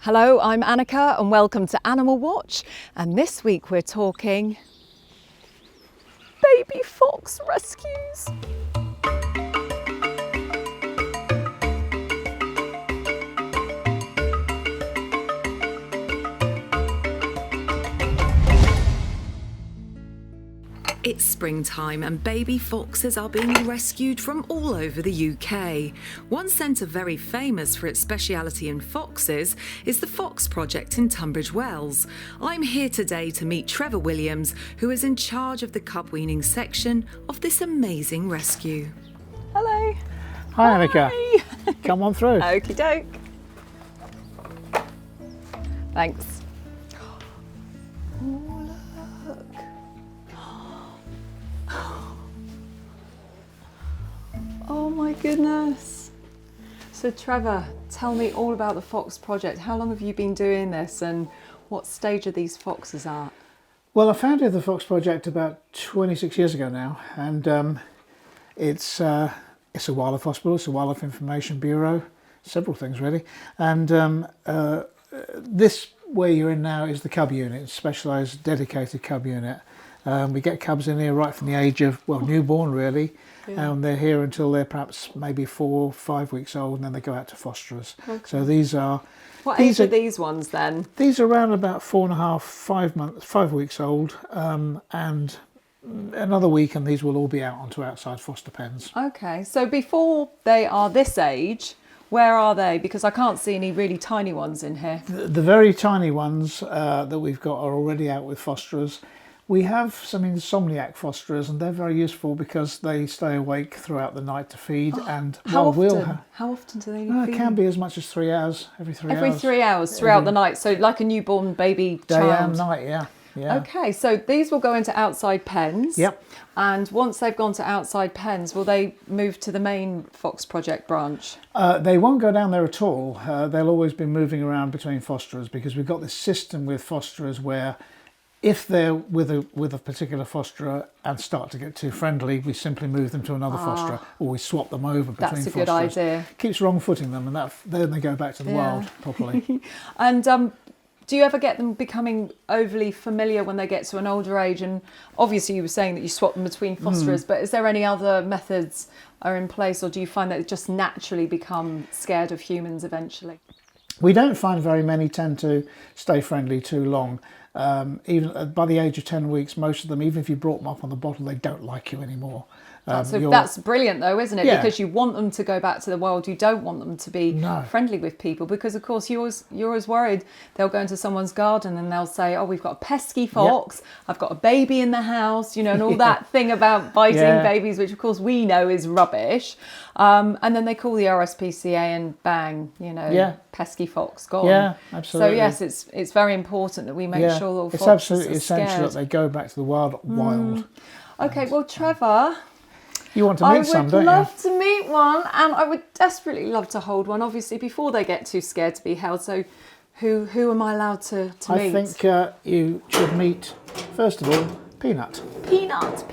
Hello, I'm Anneka and welcome to Animal Watch, and this week we're talking baby fox rescues. It's springtime and baby foxes are being rescued from all over the UK. One centre very famous for its speciality in foxes is the FOXES project in Tunbridge Wells. I'm here today to meet Trevor Williams, who is in charge of the cub weaning section of this amazing rescue. Hello. Hi Anneka. Come on through. Okie doke. Thanks. Oh my goodness. So Trevor, tell me all about the FOXES project. How long have you been doing this and what stage are these foxes at? Well, I founded the FOXES project about 26 years ago now, and it's a wildlife hospital, it's a wildlife information bureau, several things really. And this where you're in now is the cub unit, a specialised dedicated cub unit. We get cubs in here right from the age of, well, newborn really. Yeah. They're here until they're perhaps maybe 4 or 5 weeks old, and then they go out to fosterers. Okay. So these are... What age are these ones then? These are around about 4.5, 5 weeks old, and another week and these will all be out onto outside foster pens. Okay, so before they are this age, where are they? Because I can't see any really tiny ones in here. The very tiny ones that we've got are already out with fosterers. We have some insomniac fosterers, and they're very useful because they stay awake throughout the night to feed. And how often do they need feeding? It can be as much as 3 hours, every 3 hours. Every 3 hours throughout the night, so like a newborn baby child. Day and night, yeah. Okay, so these will go into outside pens. Yep. And once they've gone to outside pens, will they move to the main FOXES project branch? They won't go down there at all. They'll always be moving around between fosterers because we've got this system with fosterers where if they're with a particular fosterer and start to get too friendly, we simply move them to another fosterer, or we swap them over between fosterers. That's a good idea. Keeps wrong-footing them, and then they go back to the wild properly. And do you ever get them becoming overly familiar when they get to an older age? And obviously you were saying that you swap them between fosterers, but is there any other methods are in place, or do you find that they just naturally become scared of humans eventually? We don't find very many tend to stay friendly too long. Even by the age of 10 weeks, most of them, even if you brought them up on the bottle, they don't like you anymore. That's brilliant though, isn't it? Yeah. Because you want them to go back to the wild. You don't want them to be friendly with people, because of course you're always worried they'll go into someone's garden and they'll say, oh, we've got a pesky fox, I've got a baby in the house, and all that thing about biting babies, which of course we know is rubbish. And then they call the RSPCA and bang, pesky fox gone. Yeah, absolutely. So yes, it's very important that we make sure all foxes it's absolutely are essential scared. that they go back to the wild. Okay, well, Trevor, you want to meet some, don't you? I would love to meet one, and I would desperately love to hold one, obviously, before they get too scared to be held. So who am I allowed to meet? I think you should meet, first of all, Peanut. Peanut.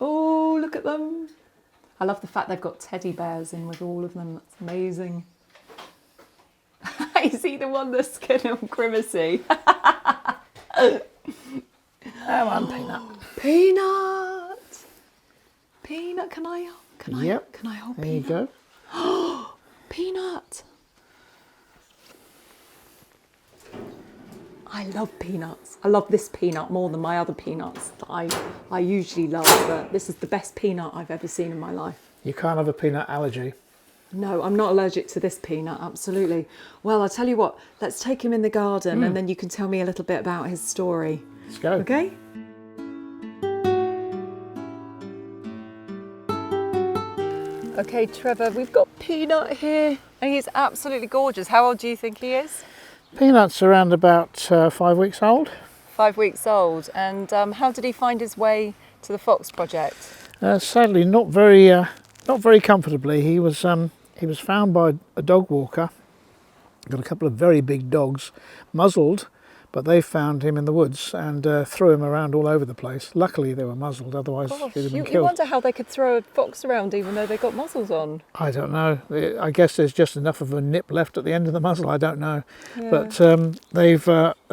Oh, look at them. I love the fact they've got teddy bears in with all of them. That's amazing. Is he the one that's kind of grimacy? Come on, Peanut. Peanut, can I hold Peanut? There you go. Peanut. I love peanuts. I love this peanut more than my other peanuts that I usually love, but this is the best peanut I've ever seen in my life. You can't have a peanut allergy. No, I'm not allergic to this peanut, absolutely. Well, I'll tell you what, let's take him in the garden and then you can tell me a little bit about his story. Let's go. Okay? Okay, Trevor, we've got Peanut here, and he's absolutely gorgeous. How old do you think he is? Peanut's around about 5 weeks old. 5 weeks old. And how did he find his way to the FOXES project? Sadly, not very comfortably. He was found by a dog walker. Got a couple of very big dogs, muzzled, but they found him in the woods and threw him around all over the place. Luckily they were muzzled, otherwise he'd have been killed. You wonder how they could throw a fox around even though they got muzzles on. I don't know. I guess there's just enough of a nip left at the end of the muzzle. I don't know. Yeah. But they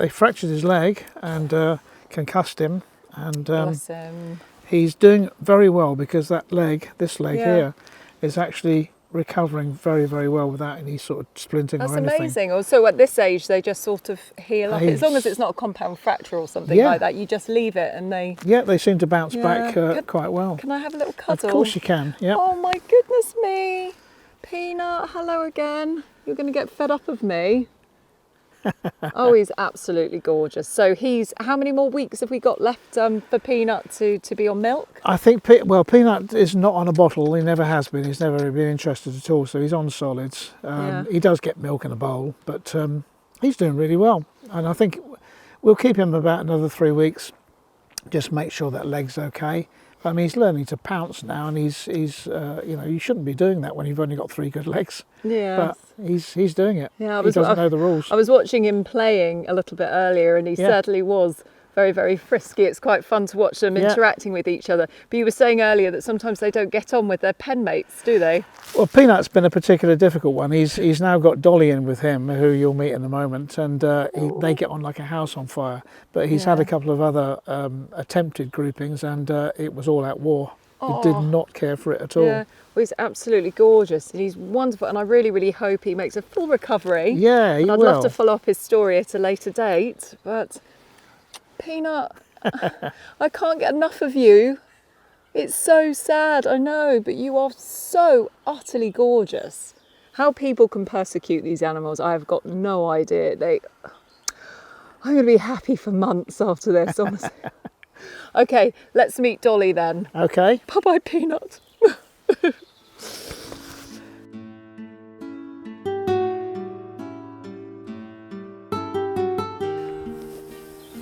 fractured his leg and concussed him, and Bless him. he's doing very well because this leg Yeah. here, is actually recovering very, very well without any sort of splinting or anything. That's amazing. Also, at this age, they just sort of heal up. As long as it's not a compound fracture or something like that, you just leave it and they... Yeah, they seem to bounce back quite well. Can I have a little cuddle? Of course you can, yeah. Oh my goodness me. Peanut, hello again. You're going to get fed up of me. Oh, he's absolutely gorgeous. So how many more weeks have we got left for Peanut to be on milk? I think, Peanut is not on a bottle. He never has been. He's never been interested at all. So he's on solids. He does get milk in a bowl, but he's doing really well. And I think we'll keep him about another 3 weeks. Just make sure that leg's okay. I mean, he's learning to pounce now, and he's you shouldn't be doing that when you've only got 3 good legs. Yeah. But he's doing it. Yeah, he doesn't know the rules. I was watching him playing a little bit earlier, and he certainly was very, very frisky. It's quite fun to watch them interacting with each other. But you were saying earlier that sometimes they don't get on with their pen mates, do they? Well, Peanut's been a particularly difficult one. He's now got Dolly in with him, who you'll meet in a moment, and they get on like a house on fire. But he's had a couple of other attempted groupings, and it was all out war. He did not care for it at all. Yeah, well, he's absolutely gorgeous and he's wonderful, and I really, really hope he makes a full recovery. Yeah, he will. I'd love to follow up his story at a later date, but Peanut, I can't get enough of you. It's so sad, I know, but you are so utterly gorgeous. How people can persecute these animals, I have got no idea. I'm going to be happy for months after this, honestly. Okay, let's meet Dolly then. Okay. Bye-bye, Peanut.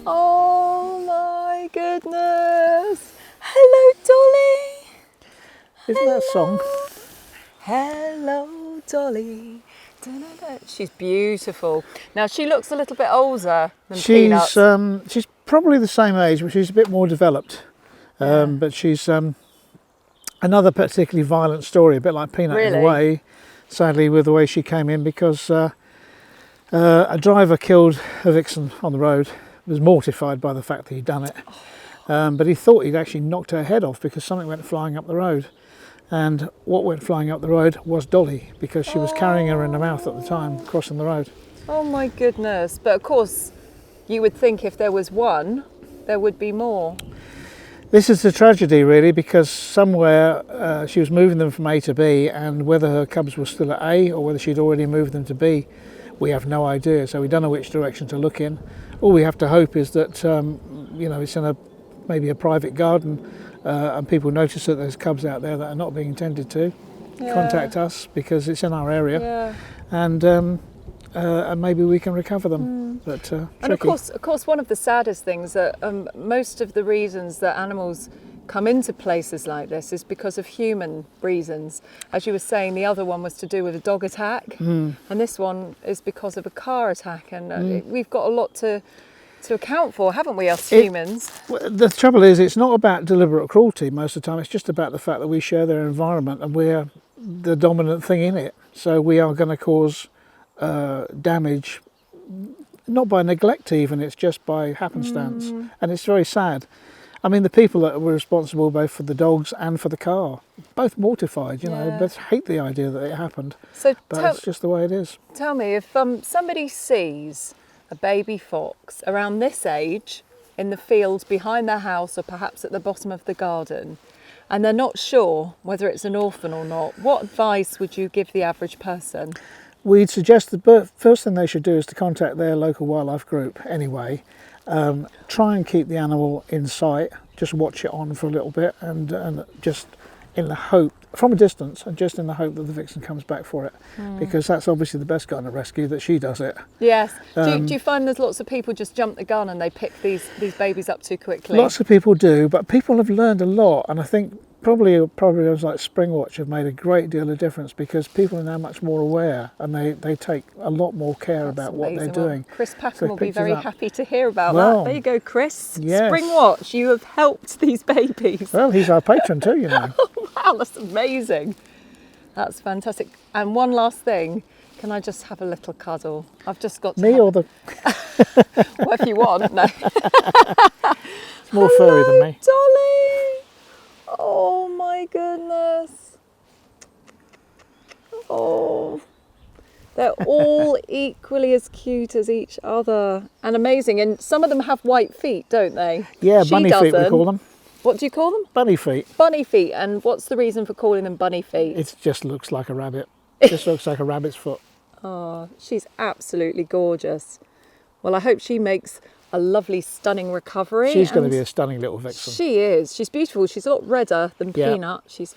Oh my goodness. Hello, Dolly. Isn't that a song? Hello, Dolly. She's beautiful. Now, she looks a little bit older than Peanut. She's probably the same age, but she's a bit more developed. But she's another particularly violent story, a bit like Peanut in a way, sadly, with the way she came in, because a driver killed a vixen on the road, was mortified by the fact that he'd done it. But he thought he'd actually knocked her head off because something went flying up the road. And what went flying up the road was Dolly, because she was carrying her in her mouth at the time, crossing the road. Oh my goodness. But of course, you would think if there was one, there would be more. This is the tragedy, really, because somewhere she was moving them from A to B, and whether her cubs were still at A or whether she'd already moved them to B, we have no idea. So we don't know which direction to look in. All we have to hope is that it's in maybe a private garden, and people notice that there's cubs out there that are not being tended to. Contact us, because it's in our area, and maybe we can recover them. But and of course, one of the saddest things that most of the reasons that animals come into places like this is because of human reasons. As you were saying, the other one was to do with a dog attack, and this one is because of a car attack. And we've got a lot to account for, haven't we, us humans? The trouble is, it's not about deliberate cruelty most of the time. It's just about the fact that we share their environment and we're the dominant thing in it. So we are going to cause damage, not by neglect even, it's just by happenstance. And it's very sad. I mean, the people that were responsible both for the dogs and for the car, both mortified, but hate the idea that it happened. But it's just the way it is. Tell me, if somebody sees a baby fox around this age in the field behind their house or perhaps at the bottom of the garden, and they're not sure whether it's an orphan or not, what advice would you give the average person? We'd suggest the first thing they should do is to contact their local wildlife group anyway. Try and keep the animal in sight, just watch it on for a little bit, and just in the hope, from a distance, and just in the hope that the vixen comes back for it, because that's obviously the best kind of rescue, that she does it. Yes. Do you find there's lots of people just jump the gun and they pick these babies up too quickly? Lots of people do, but people have learned a lot, and I think programs like Springwatch have made a great deal of difference, because people are now much more aware, and they take a lot more care about what they're doing. Well, Chris Packham will be very happy to hear about that. There you go, Chris. Yes. Springwatch, you have helped these babies. Well, he's our patron too, you know. Oh, wow, that's amazing. That's fantastic. And one last thing. Can I just have a little cuddle? I've just got to Me or the... Well, if you want, no. It's more furry than me. Dolly! Oh my goodness. Oh. They're all equally as cute as each other. And amazing. And some of them have white feet, don't they? Yeah, bunny feet we call them. What do you call them? Bunny feet. Bunny feet. And what's the reason for calling them bunny feet? It just looks like a rabbit. It just looks like a rabbit's foot. Oh, she's absolutely gorgeous. Well, I hope she makes a lovely, stunning recovery. She's going to be a stunning little vixen. She is. She's beautiful. She's a lot redder than Peanut. She's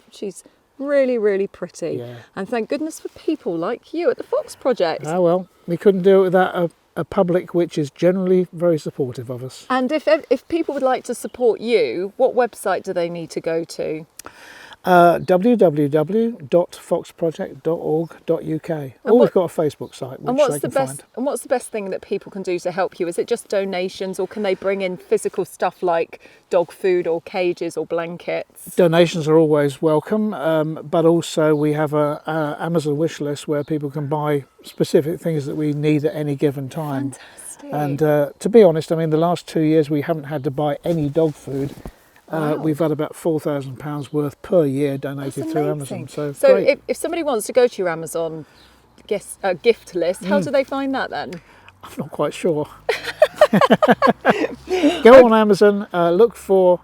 really, really pretty. Yeah. And thank goodness for people like you at the Fox Project. Ah, well, we couldn't do it without a public which is generally very supportive of us. And if people would like to support you, what website do they need to go to? www.foxproject.org.uk. We've got a Facebook site which they can find. And what's the best thing that people can do to help you? Is it just donations, or can they bring in physical stuff like dog food or cages or blankets? Donations are always welcome, but also we have a Amazon wish list where people can buy specific things that we need at any given time. Fantastic. And to be honest, I mean, the last 2 years we haven't had to buy any dog food. Wow. We've had about £4,000 worth per year donated through Amazon. So if somebody wants to go to your Amazon gift list, how do they find that then? I'm not quite sure. Go on Amazon, look for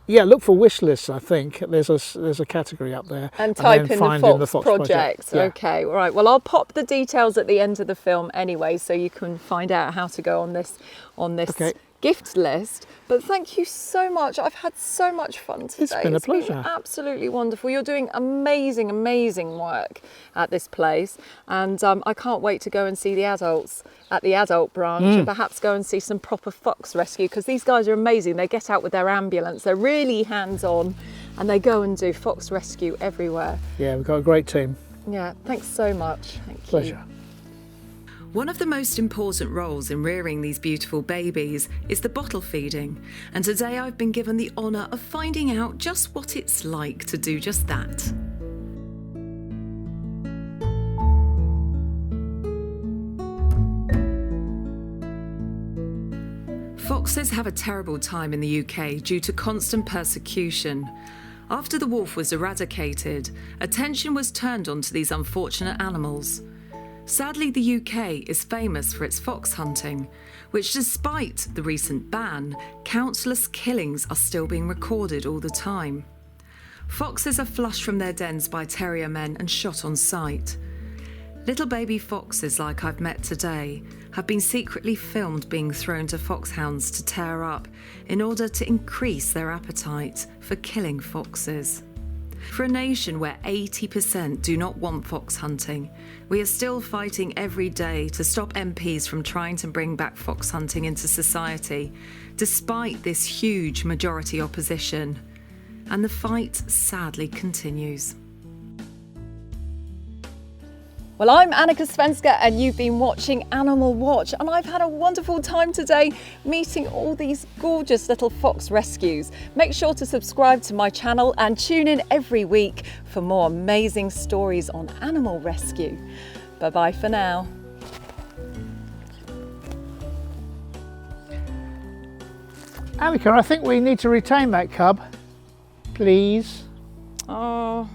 wish lists. I think there's a category up there, and type then in the Fox Project. Yeah. Okay, all right. Well, I'll pop the details at the end of the film anyway, so you can find out how to go on this gift list. But thank you so much. I've had so much fun today. It's been a pleasure. Been absolutely wonderful. You're doing amazing work at this place, and I can't wait to go and see the adults at the adult branch and perhaps go and see some proper fox rescue, because these guys are amazing. They get out with their ambulance. They're really hands-on, and they go and do fox rescue everywhere. Yeah, we've got a great team. Yeah, thanks so much. Thank you. Pleasure. One of the most important roles in rearing these beautiful babies is the bottle feeding, and today I've been given the honour of finding out just what it's like to do just that. Foxes have a terrible time in the UK due to constant persecution. After the wolf was eradicated, attention was turned onto these unfortunate animals. Sadly, the UK is famous for its fox hunting, which despite the recent ban, countless killings are still being recorded all the time. Foxes are flushed from their dens by terrier men and shot on sight. Little baby foxes like I've met today have been secretly filmed being thrown to foxhounds to tear up in order to increase their appetite for killing foxes. For a nation where 80% do not want fox hunting, we are still fighting every day to stop MPs from trying to bring back fox hunting into society, despite this huge majority opposition. And the fight sadly continues. Well, I'm Anneka Svenska, and you've been watching Animal Watch, and I've had a wonderful time today meeting all these gorgeous little fox rescues. Make sure to subscribe to my channel and tune in every week for more amazing stories on animal rescue. Bye-bye for now. Anneka, I think we need to retain that cub, please. Oh.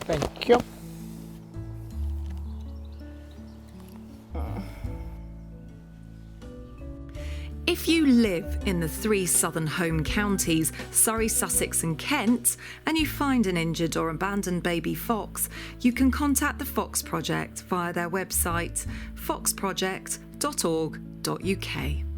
Thank you. If you live in the 3 southern home counties, Surrey, Sussex and Kent, and you find an injured or abandoned baby fox, you can contact the Fox Project via their website foxproject.org.uk.